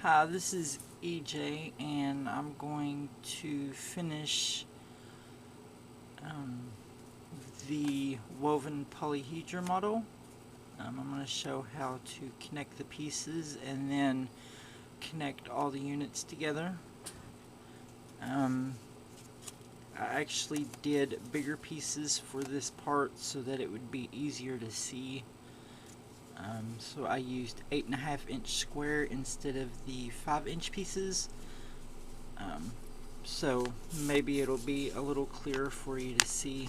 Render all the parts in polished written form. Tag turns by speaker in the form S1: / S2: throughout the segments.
S1: Hi, this is EJ, and I'm going to finish um, the woven polyhedra model. I'm going to show how to connect the pieces and then connect all the units together. I actually did bigger pieces for this part so that it would be easier to see. So I used 8.5 inch square instead of the 5-inch pieces. So maybe it'll be a little clearer for you to see.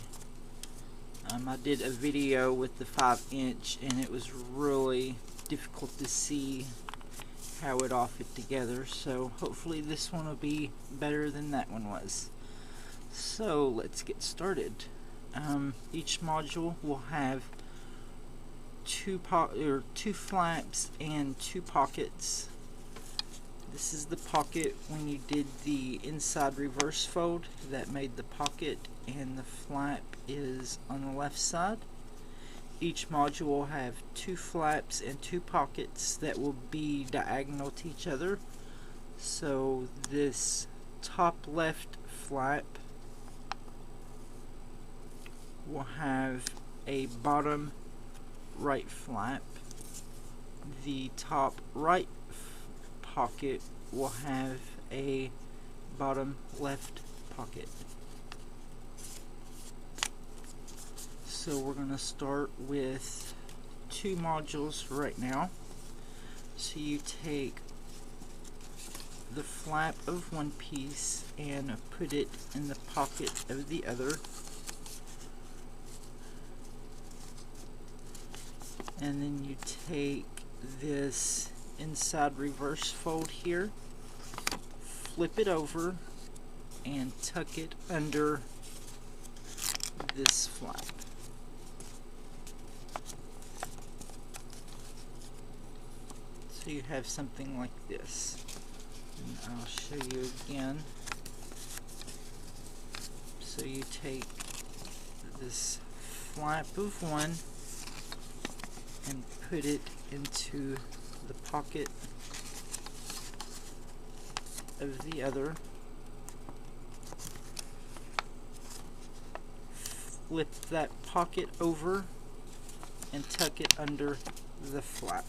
S1: I did a video with the 5-inch and it was really difficult to see how it all fit together, so hopefully this one will be better than that one was. So let's get started. Each module will have two flaps and 2 pockets. This is the pocket when you did the inside reverse fold that made the pocket, and the flap is on the left side. Each module will have 2 flaps and 2 pockets that will be diagonal to each other. So this top left flap will have a bottom right flap. The top right pocket will have a bottom left pocket. So we're going to start with 2 modules right now. So you take the flap of one piece and put it in the pocket of the other. And then you take this inside reverse fold here, flip it over, and tuck it under this flap. So you have something like this. And I'll show you again. So you take this flap of one and put it into the pocket of the other. Flip that pocket over and tuck it under the flap.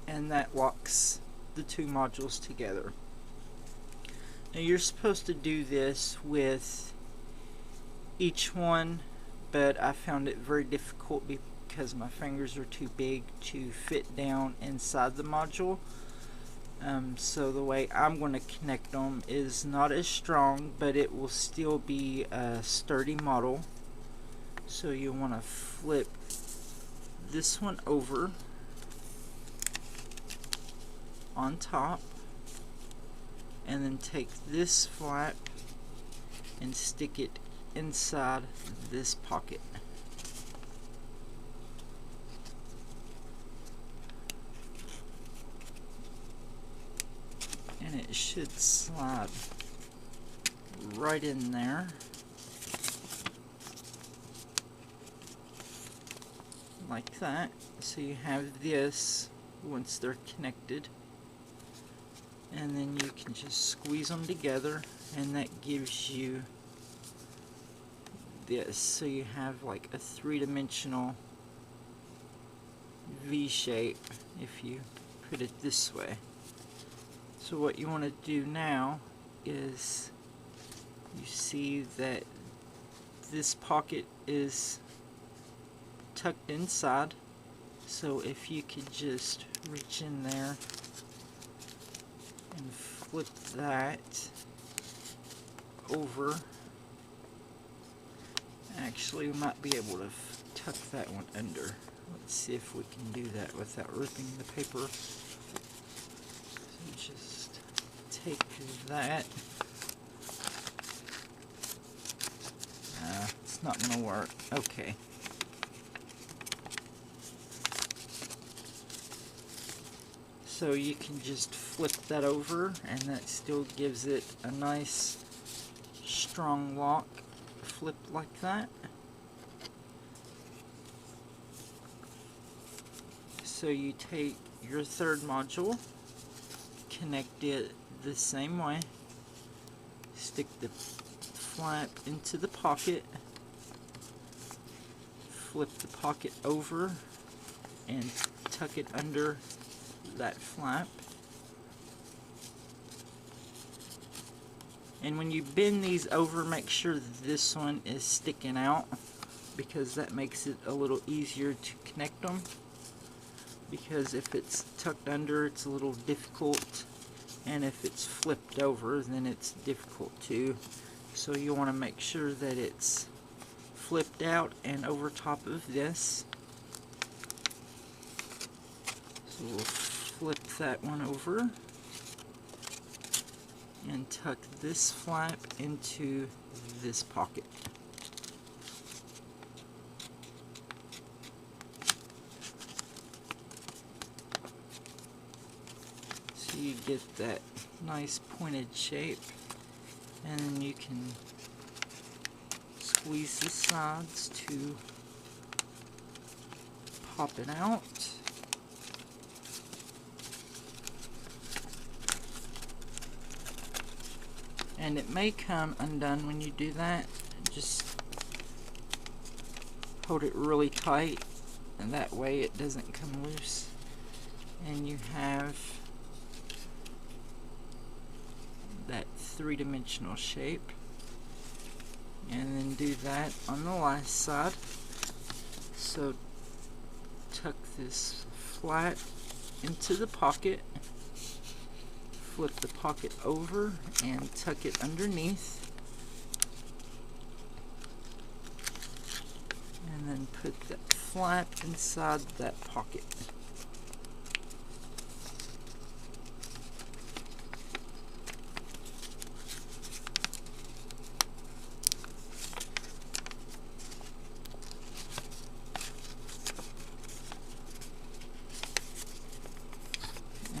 S1: And that locks the 2 modules together. Now you're supposed to do this with each one, but I found it very difficult because my fingers are too big to fit down inside the module. So the way I'm going to connect them is not as strong, but it will still be a sturdy model. So you want to flip this one over on top, and then take this flap and stick it inside this pocket. And it should slide right in there, like that. So you have this once they're connected, and then you can just squeeze them together, and that gives you this. So you have like a 3-dimensional V shape if you put it this way. So what you want to do now is, you see that this pocket is tucked inside, so if you could just reach in there and flip that over. Actually, we might be able to tuck that one under. Let's see if we can do that without ripping the paper. So just take that. It's not going to work. Okay. So you can just flip that over, and that still gives it a nice strong lock. Flip like that. So you take your third module, connect it the same way. Stick the flap into the pocket, flip the pocket over and tuck it under that flap. And when you bend these over, make sure that this one is sticking out, because that makes it a little easier to connect them. Because if it's tucked under, it's a little difficult, and if it's flipped over, then it's difficult too. So you want to make sure that it's flipped out and over top of this. So we'll flip that one over and tuck this flap into this pocket. So you get that nice pointed shape, and then you can squeeze the sides to pop it out. And it may come undone when you do that. Just hold it really tight, and that way it doesn't come loose. And you have that three-dimensional shape. And then do that on the last side. So tuck this flat into the pocket, flip the pocket over and tuck it underneath, and then put that flap inside that pocket.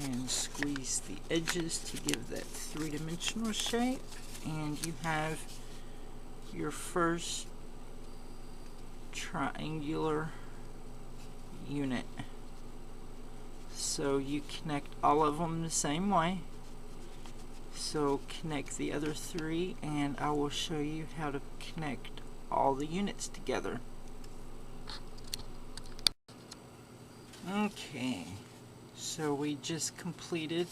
S1: And squeeze the edges to give that three-dimensional shape, and you have your first triangular unit. So you connect all of them the same way. So connect the other three, and I will show you how to connect all the units together. Okay. So we just completed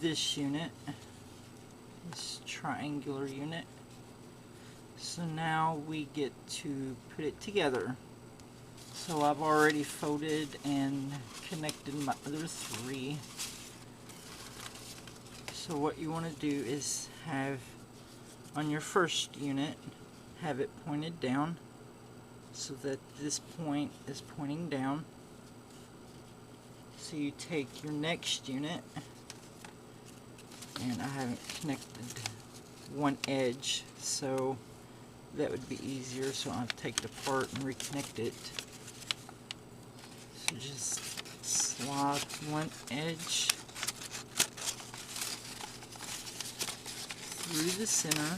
S1: this unit, this triangular unit. So now we get to put it together. So I've already folded and connected my other three. So what you want to do is have, on your first unit, have it pointed down so that this point is pointing down. So you take your next unit, and I haven't connected one edge, so that would be easier, so I'll take it apart and reconnect it. So just slide one edge through the center,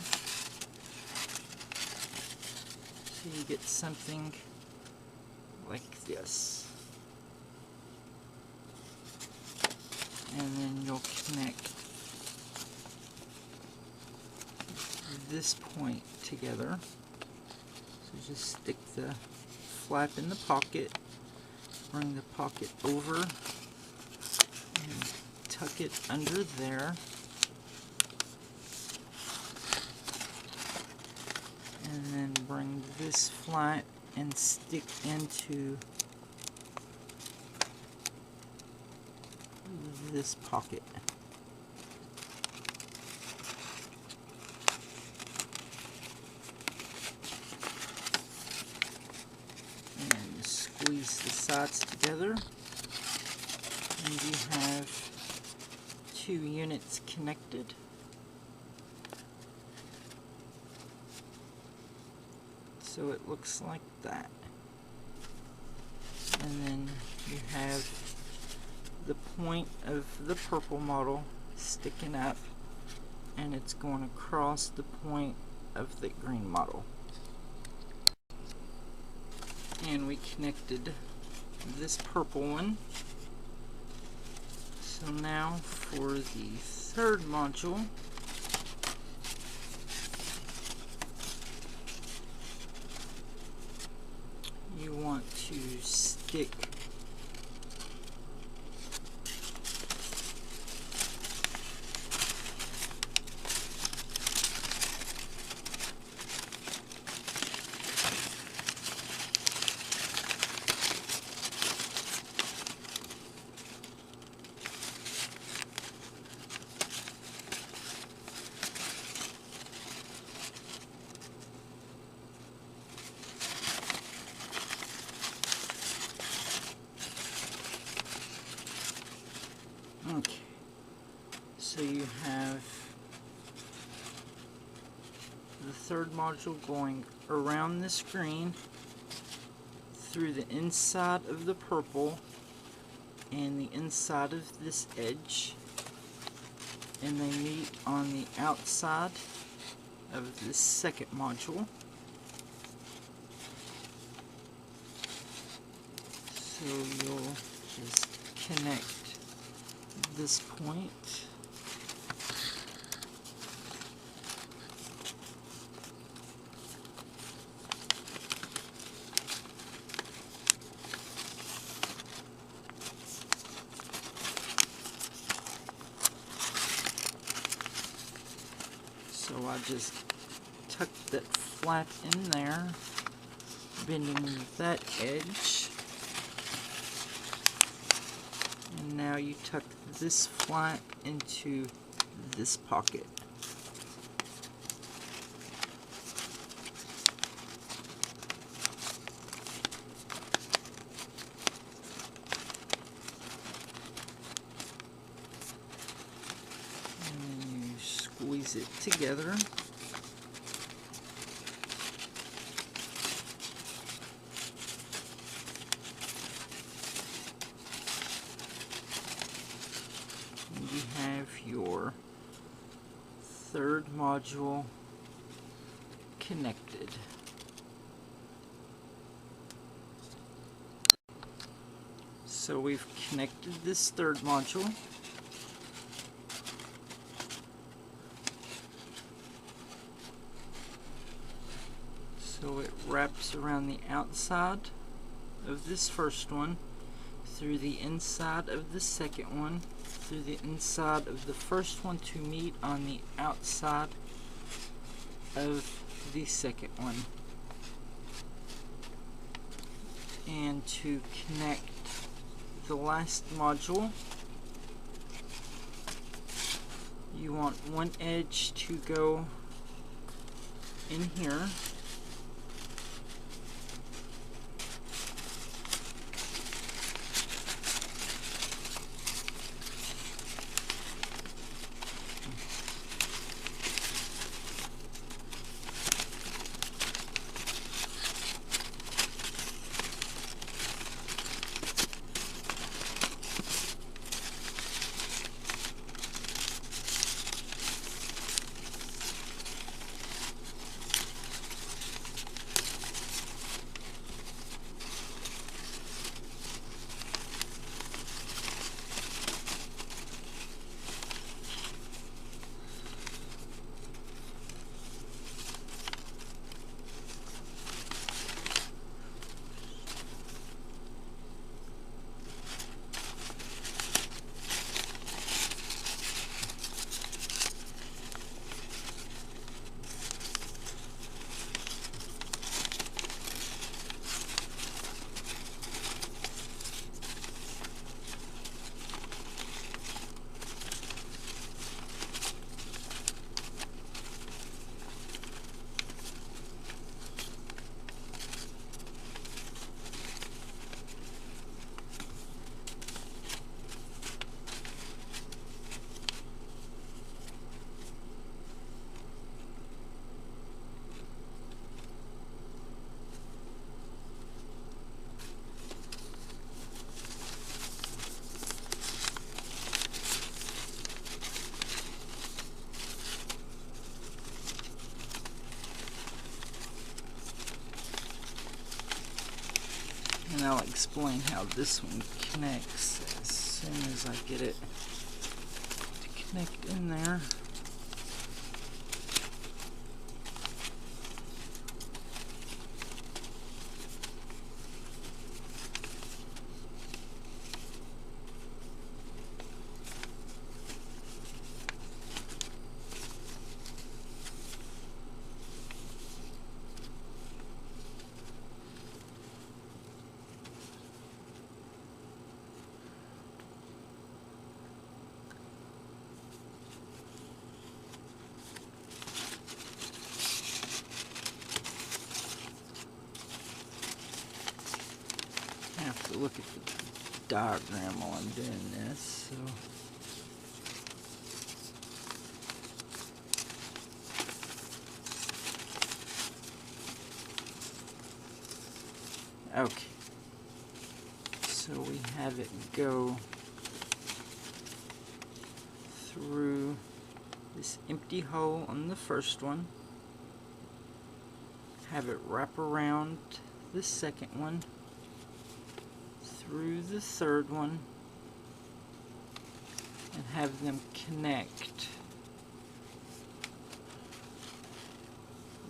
S1: so you get something like this. And then you'll connect this point together. So just stick the flap in the pocket, bring the pocket over, and tuck it under there. And then bring this flap and stick into this pocket. And squeeze the sides together, and you have two units connected. So it looks like that. And then you have the point of the purple model sticking up, and it's going across the point of the green model. And we connected this purple one. So now for the third module, you want to stick okay, so you have the third module going around the screen through the inside of the purple and the inside of this edge, and they meet on the outside of this second module. So you'll just connect this point so I just tuck that flat in there, bending that edge. And now you tuck this flat into this pocket. And then you squeeze it together. You have your third module connected. So we've connected this third module. So it wraps around the outside of this first one, through the inside of the second one, through the inside of the first one to meet on the outside of the second one. And to connect the last module, you want one edge to go in here. and I'll explain how this one connects as soon as I get it to connect in there. I have to look at the diagram while I'm doing this. Okay, so we have it go through this empty hole on the first one, have it wrap around the second one, through the third one, and have them connect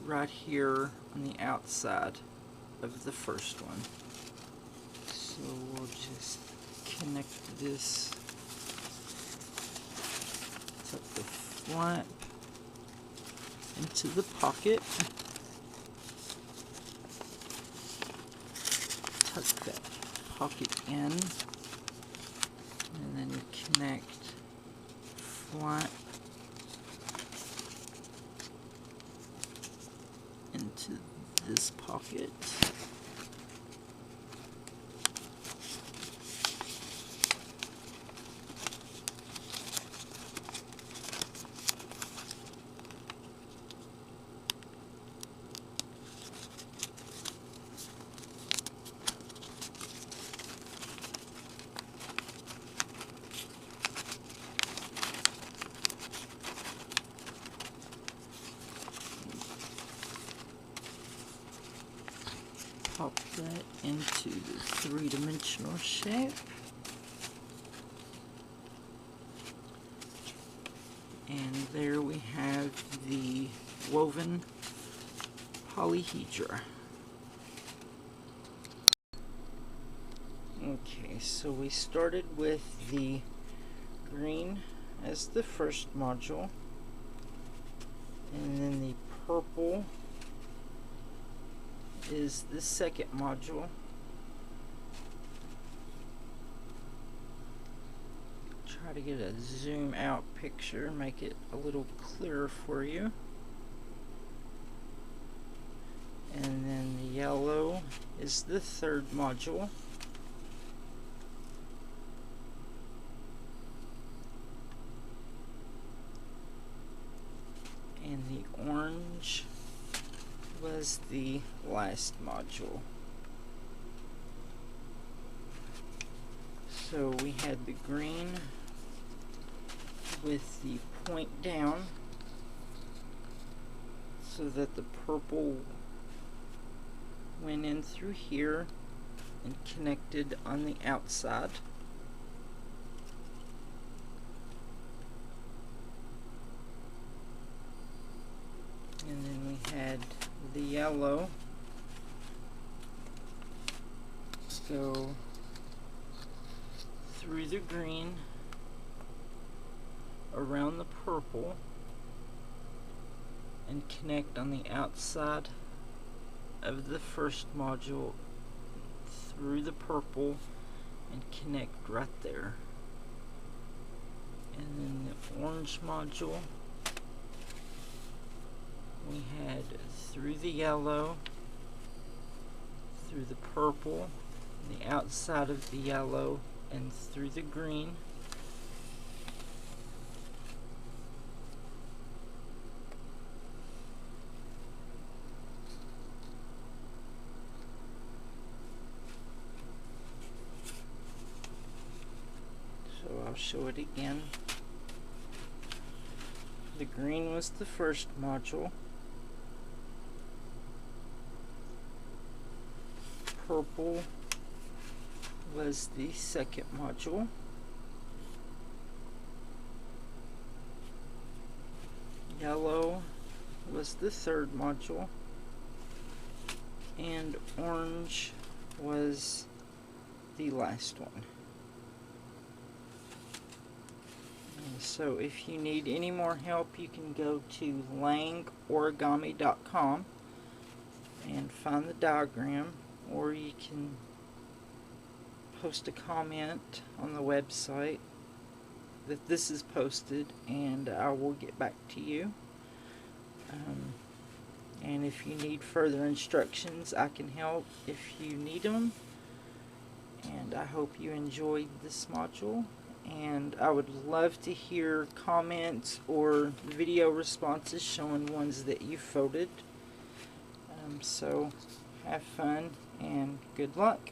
S1: right here on the outside of the first one. So we'll just connect this, tuck the flap into the pocket, tuck that pocket in, and then you connect flap into this pocket. Pop that into the three-dimensional shape. And there we have the woven polyhedra. Okay, so we started with the green as the first module, and then the purple is the second module. Try to get a zoom out picture, make it a little clearer for you. And then the yellow is the third module. And the orange was the last module. So we had the green with the point down so that the purple went in through here and connected on the outside. And then we had the yellow go through the green, around the purple, and connect on the outside of the first module through the purple and connect right there. And then the orange module we had through the yellow, through the purple, the outside of the yellow, and through the green. So I'll show it again. The green was the first module. Purple was the second module. Yellow was the third module. And orange was the last one. And so if you need any more help, you can go to langorigami.com and find the diagram, or you can post a comment on the website that this is posted, and I will get back to you. And if you need further instructions, I can help if you need them. And I hope you enjoyed this module, and I would love to hear comments or video responses showing ones that you voted. So have fun and good luck.